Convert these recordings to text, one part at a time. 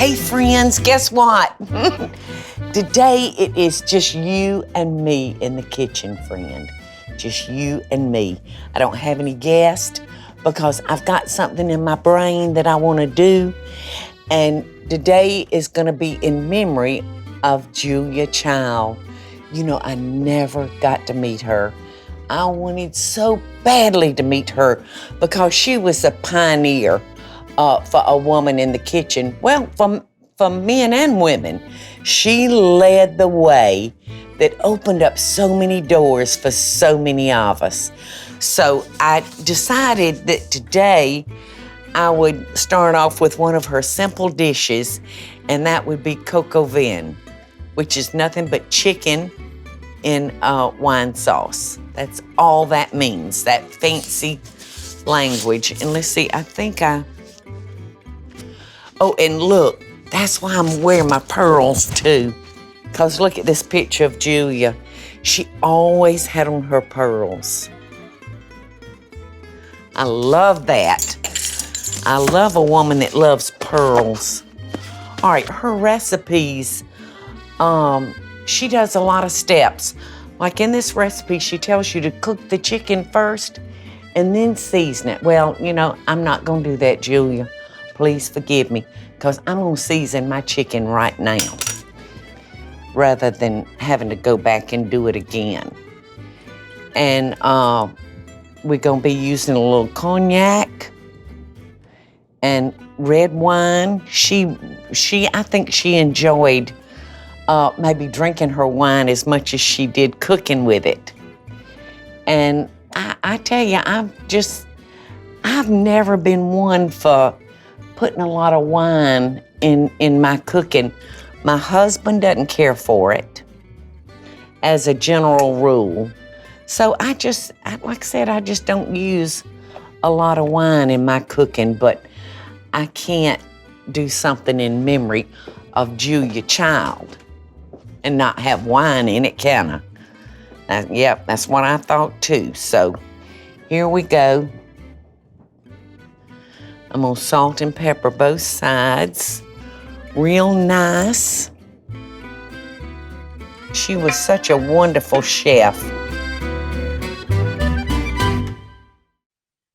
Hey friends, guess what? Today it is just you and me in the kitchen, friend. Just you and me. I don't have any guests because I've got something in my brain that I want to do. And today is going to be in memory of Julia Child. You know, I never got to meet her. I wanted so badly to meet her because she was a pioneer for a woman in the kitchen. Well, for men and women. She led the way that opened up so many doors for so many of us. So I decided that today I would start off with one of her simple dishes, and that would be coco vin, which is nothing but chicken in wine sauce. That's all that means, that fancy language. And let's see, oh, and look, that's why I'm wearing my pearls too. Because look at this picture of Julia. She always had on her pearls. I love that. I love a woman that loves pearls. All right, her recipes, she does a lot of steps. Like in this recipe, she tells you to cook the chicken first and then season it. Well, you know, I'm not gonna do that, Julia. Please forgive me, because I'm gonna season my chicken right now rather than having to go back and do it again. And we're gonna be using a little cognac and red wine. I think she enjoyed maybe drinking her wine as much as she did cooking with it. And I tell you, I've never been one for putting a lot of wine in my cooking. My husband doesn't care for it as a general rule. So like I said, I just don't use a lot of wine in my cooking, but I can't do something in memory of Julia Child and not have wine in it, can I? Yep, that's what I thought too. So here we go. I'm gonna salt and pepper both sides. Real nice. She was such a wonderful chef.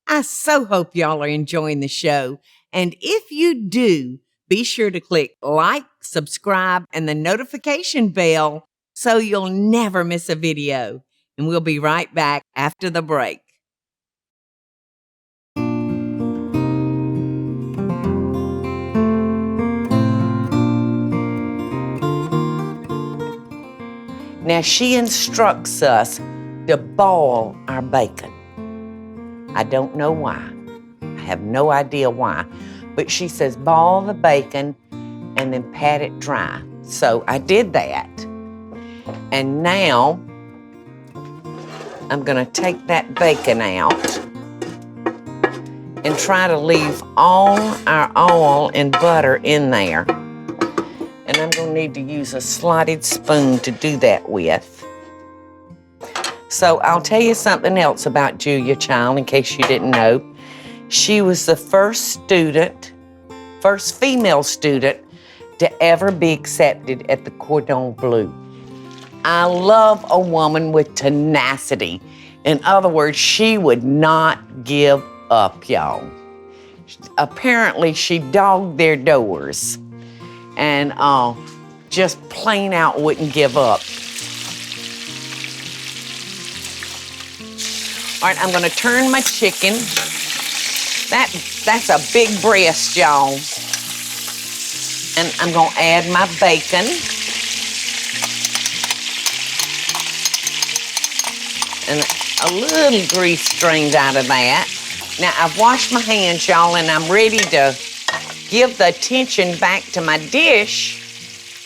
I so hope y'all are enjoying the show. And if you do, be sure to click like, subscribe, and the notification bell so you'll never miss a video. And we'll be right back after the break. Now, she instructs us to boil our bacon. I don't know why. I have no idea why. But she says boil the bacon and then pat it dry. So I did that. And now I'm going to take that bacon out and try to leave all our oil and butter in there. And I'm going to need to use a slotted spoon to do that with. So I'll tell you something else about Julia Child in case you didn't know. She was the first female student to ever be accepted at the Cordon Bleu. I love a woman with tenacity. In other words, she would not give up, y'all. Apparently, she dogged their doors and just plain out wouldn't give up. All right, I'm gonna turn my chicken. That's a big breast, y'all. And I'm gonna add my bacon. And a little grease drained out of that. Now, I've washed my hands, y'all, and I'm ready to give the attention back to my dish.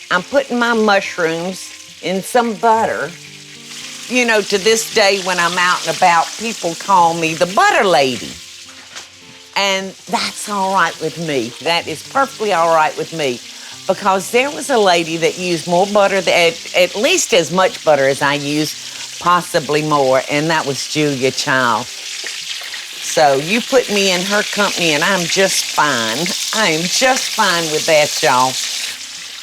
I'm putting my mushrooms in some butter. You know, to this day when I'm out and about, people call me the butter lady. And that's all right with me. That is perfectly all right with me, because there was a lady that used more butter, at least as much butter as I use, possibly more, and that was Julia Child. So you put me in her company and I'm just fine. I am just fine with that, y'all.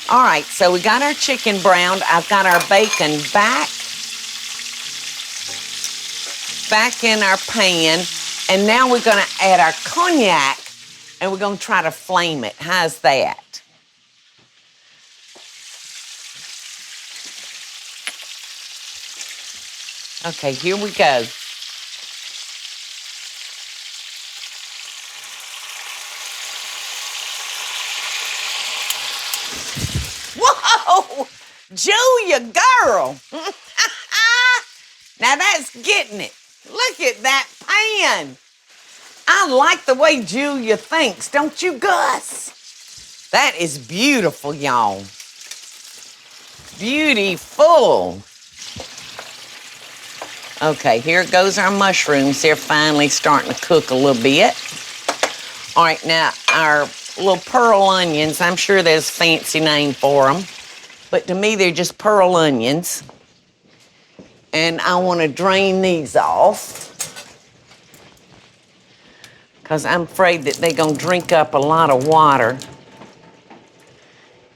All right, so we got our chicken browned. I've got our bacon back in our pan. And now we're gonna add our cognac and we're gonna try to flame it. How's that? Okay, here we go. Whoa! Julia, girl! Now that's getting it. Look at that pan. I like the way Julia thinks, don't you, Gus? That is beautiful, y'all. Beautiful. Okay, here goes our mushrooms. They're finally starting to cook a little bit. All right, now our little pearl onions, I'm sure there's a fancy name for them, but to me they're just pearl onions. And I want to drain these off because I'm afraid that they're going to drink up a lot of water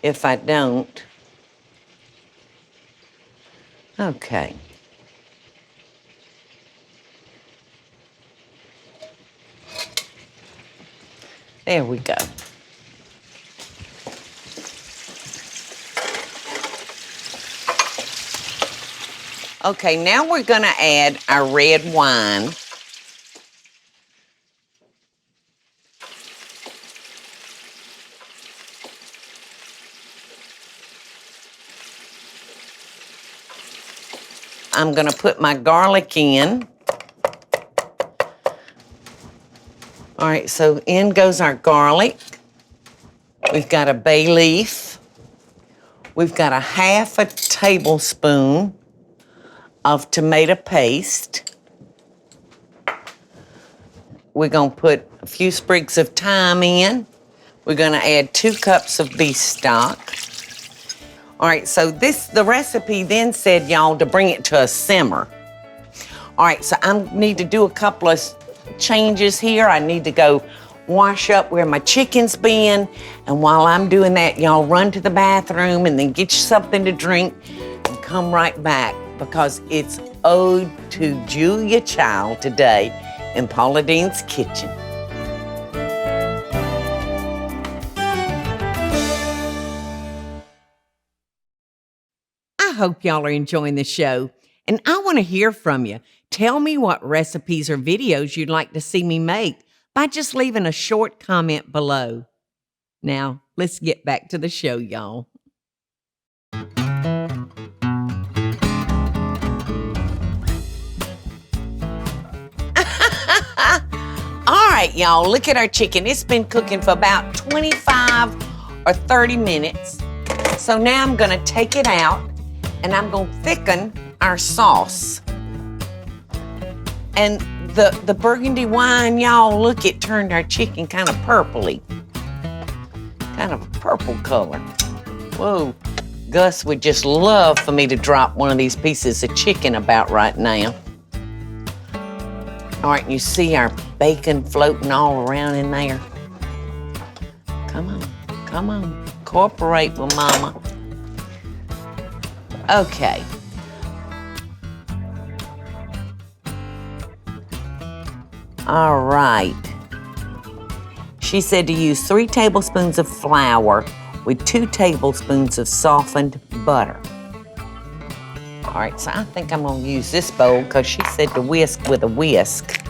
if I don't. Okay. There we go. Okay, now we're gonna add our red wine. I'm gonna put my garlic in. All right, so in goes our garlic. We've got a bay leaf. We've got a half a tablespoon of tomato paste. We're gonna put a few sprigs of thyme in. We're gonna add 2 cups of beef stock. All right, so the recipe then said, y'all, to bring it to a simmer. All right, so I need to do a couple of changes here. I need to go wash up where my chicken's been. And while I'm doing that, y'all run to the bathroom and then get you something to drink and come right back because it's Ode to Julia Child today in Paula Deen's kitchen. I hope y'all are enjoying the show, and I want to hear from you. Tell me what recipes or videos you'd like to see me make by just leaving a short comment below. Now, let's get back to the show, y'all. All right, y'all, look at our chicken. It's been cooking for about 25 or 30 minutes. So now I'm gonna take it out and I'm gonna thicken our sauce. And the burgundy wine, y'all, look, it turned our chicken kind of purpley. Kind of a purple color. Whoa, Gus would just love for me to drop one of these pieces of chicken about right now. All right, you see our bacon floating all around in there? Come on, cooperate with Mama. Okay. All right. She said to use 3 tablespoons of flour with 2 tablespoons of softened butter. All right, so I think I'm gonna use this bowl because she said to whisk with a whisk.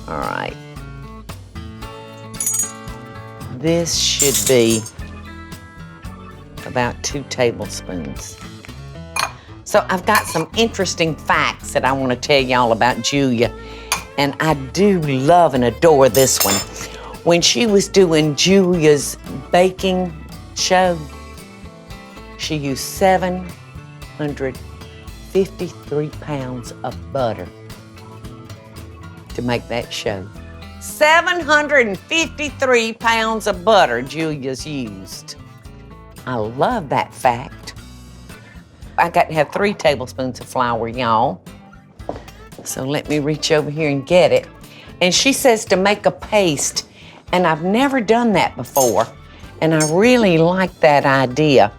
All right. This should be about 2 tablespoons. So I've got some interesting facts that I want to tell y'all about Julia, and I do love and adore this one. When she was doing Julia's baking show, she used 753 pounds of butter to make that show. 753 pounds of butter Julia's used. I love that fact. I got to have 3 tablespoons of flour, y'all. So let me reach over here and get it. And she says to make a paste, and I've never done that before, and I really like that idea.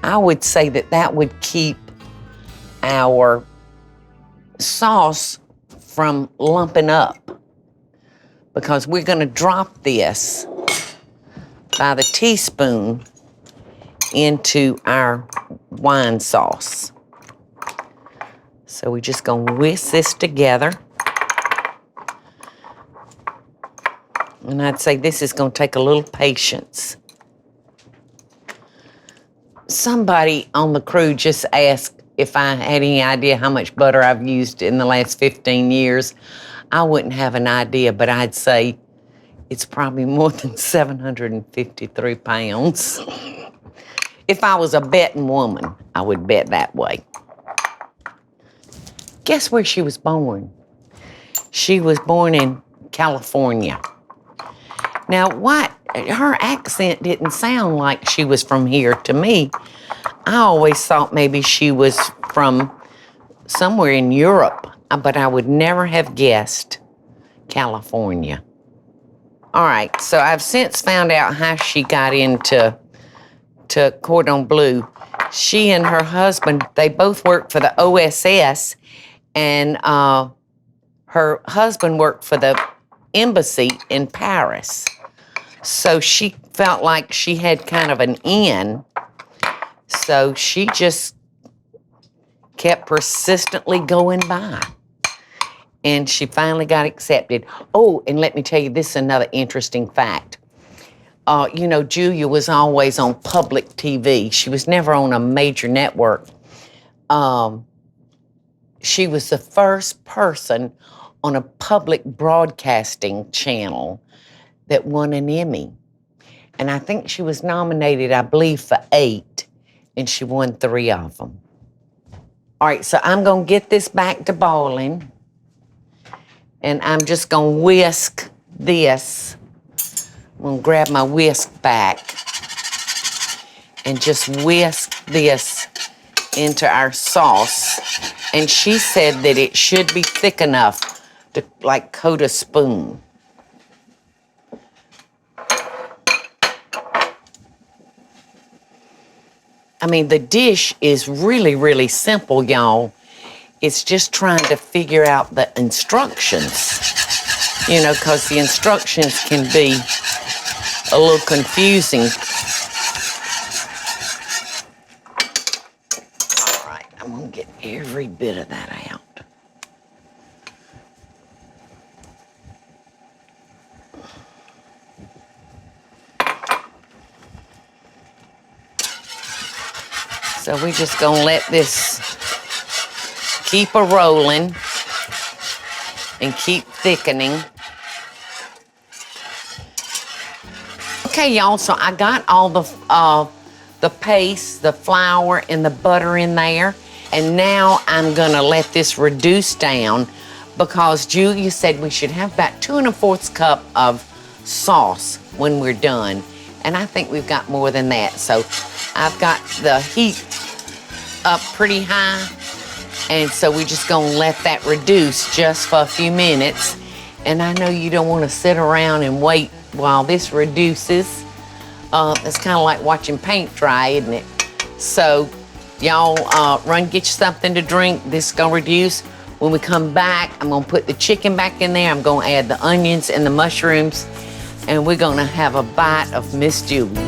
I would say that that would keep our sauce from lumping up, because we're gonna drop this by the teaspoon into our wine sauce. So we're just gonna whisk this together. And I'd say this is gonna take a little patience. Somebody on the crew just asked if I had any idea how much butter I've used in the last 15 years. I wouldn't have an idea, but I'd say it's probably more than 753 pounds. If I was a betting woman, I would bet that way. Guess where she was born? She was born in California. Now, her accent didn't sound like she was from here to me. I always thought maybe she was from somewhere in Europe, but I would never have guessed California. All right, so I've since found out how she got into cordon bleu. She and her husband, they both worked for the OSS, and her husband worked for the embassy in Paris. So she felt like she had kind of an in. So she just kept persistently going by. And she finally got accepted. Oh, and let me tell you, this is another interesting fact. You know, Julia was always on public TV. She was never on a major network. She was the first person on a public broadcasting channel that won an Emmy. And I think she was nominated, I believe, for 8, and she won 3 of them. All right, so I'm gonna get this back to boiling, and I'm just gonna whisk this. I'm gonna grab my whisk back and just whisk this into our sauce. And she said that it should be thick enough to like coat a spoon. I mean, the dish is really, really simple, y'all. It's just trying to figure out the instructions, you know, because the instructions can be a little confusing. All right, I'm gonna get every bit of that out. So we're just gonna let this keep a-rolling and keep thickening. Okay, y'all, so I got all the paste, the flour, and the butter in there, and now I'm gonna let this reduce down because Julia said we should have about 2 1/4 cup of sauce when we're done, and I think we've got more than that. So I've got the heat up pretty high, and so we're just gonna let that reduce just for a few minutes. And I know you don't wanna sit around and wait while this reduces. It's kinda like watching paint dry, isn't it? So y'all run get you something to drink. This is gonna reduce. When we come back, I'm gonna put the chicken back in there. I'm gonna add the onions and the mushrooms, and we're gonna have a bite of Miss Julia.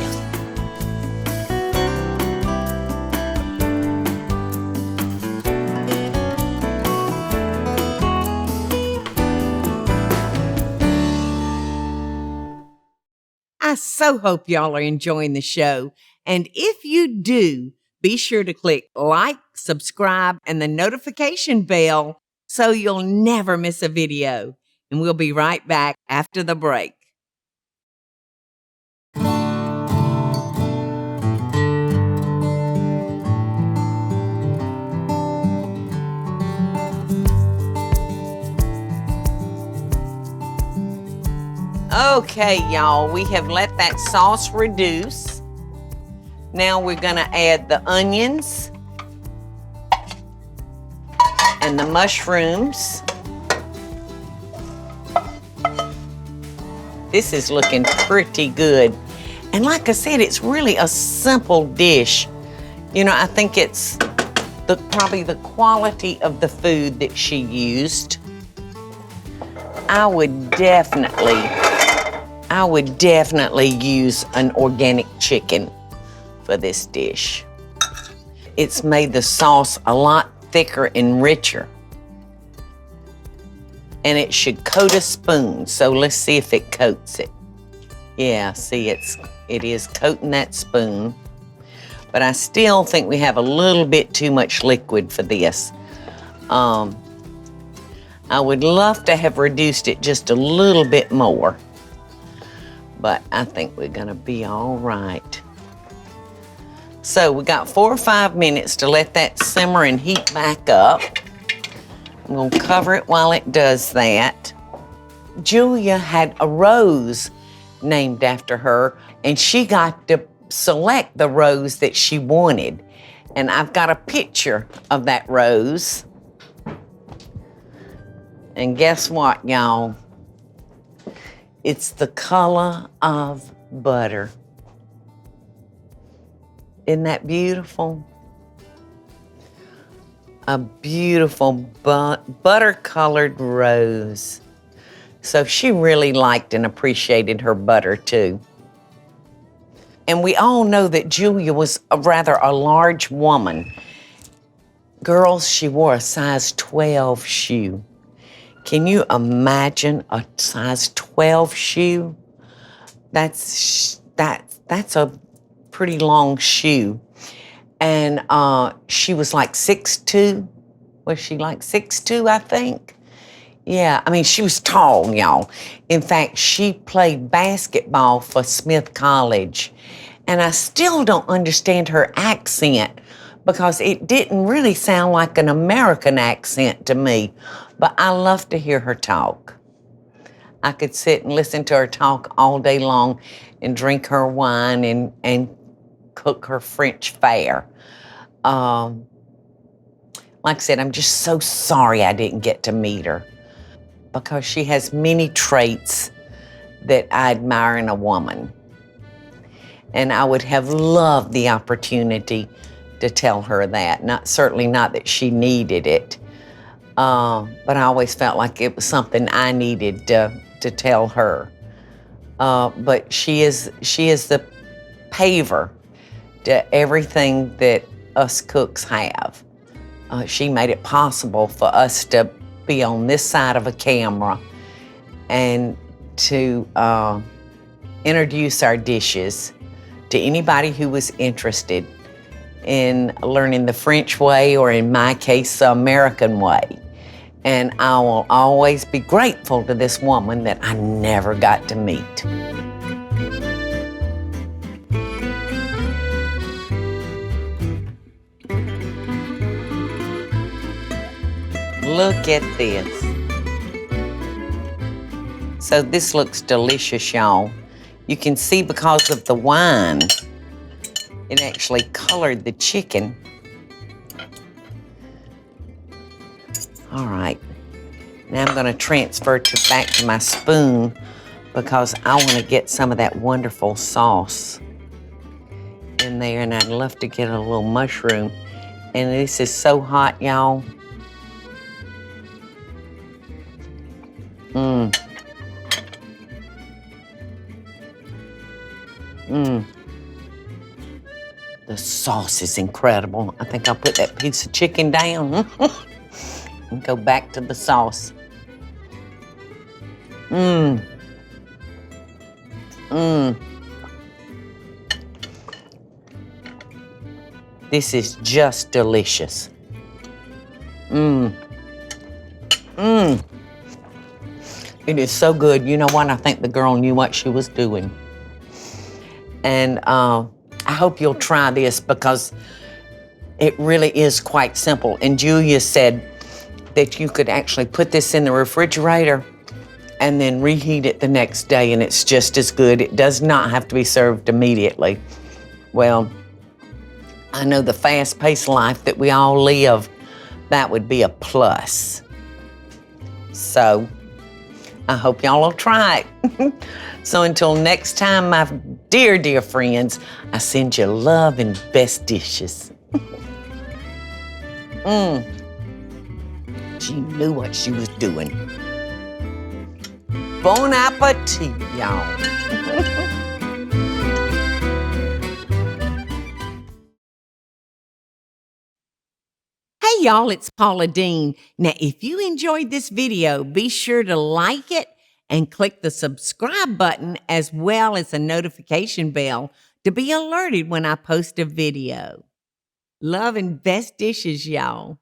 I so hope y'all are enjoying the show. And if you do, be sure to click like, subscribe, and the notification bell so you'll never miss a video. And we'll be right back after the break. Okay, y'all, we have let that sauce reduce. Now we're gonna add the onions and the mushrooms. This is looking pretty good. And like I said, it's really a simple dish. You know, I think it's probably the quality of the food that she used. I would definitely use an organic chicken for this dish. It's made the sauce a lot thicker and richer. And it should coat a spoon, so let's see if it coats it. Yeah, see, it is coating that spoon. But I still think we have a little bit too much liquid for this. I would love to have reduced it just a little bit more, but I think we're gonna be all right. So we got 4 or 5 minutes to let that simmer and heat back up. I'm gonna cover it while it does that. Julia had a rose named after her, and she got to select the rose that she wanted. And I've got a picture of that rose. And guess what, y'all? It's the color of butter. Isn't that beautiful? A beautiful butter-colored rose. So she really liked and appreciated her butter too. And we all know that Julia was rather a large woman. Girls, she wore a size 12 shoe. Can you imagine a size 12 shoe? That's a pretty long shoe. And she was like 6'2". Was she like 6'2", I think? Yeah, I mean, she was tall, y'all. In fact, she played basketball for Smith College. And I still don't understand her accent because it didn't really sound like an American accent to me. But I love to hear her talk. I could sit and listen to her talk all day long and drink her wine and cook her French fare. Like I said, I'm just so sorry I didn't get to meet her because she has many traits that I admire in a woman. And I would have loved the opportunity to tell her that. Certainly not that she needed it, but I always felt like it was something I needed to tell her. But she is the paver to everything that us cooks have. She made it possible for us to be on this side of a camera and to introduce our dishes to anybody who was interested in learning the French way, or in my case, the American way. And I will always be grateful to this woman that I never got to meet. Look at this. So this looks delicious, y'all. You can see because of the wine, it actually colored the chicken. All right, now I'm gonna transfer it back to my spoon because I wanna get some of that wonderful sauce in there, and I'd love to get a little mushroom. And this is so hot, y'all. The sauce is incredible. I think I'll put that piece of chicken down and go back to the sauce. This is just delicious. It is so good. You know what? I think the girl knew what she was doing. And I hope you'll try this because it really is quite simple. And Julia said that you could actually put this in the refrigerator and then reheat it the next day, and it's just as good. It does not have to be served immediately. Well, I know the fast-paced life that we all live, that would be a plus. So I hope y'all will try it. So until next time, my dear, dear friends, I send you love and best dishes. She knew what she was doing. Bon appetit, y'all. Hey y'all, it's Paula Deen. Now, if you enjoyed this video, be sure to like it and click the subscribe button as well as the notification bell to be alerted when I post a video. Love and best dishes, y'all.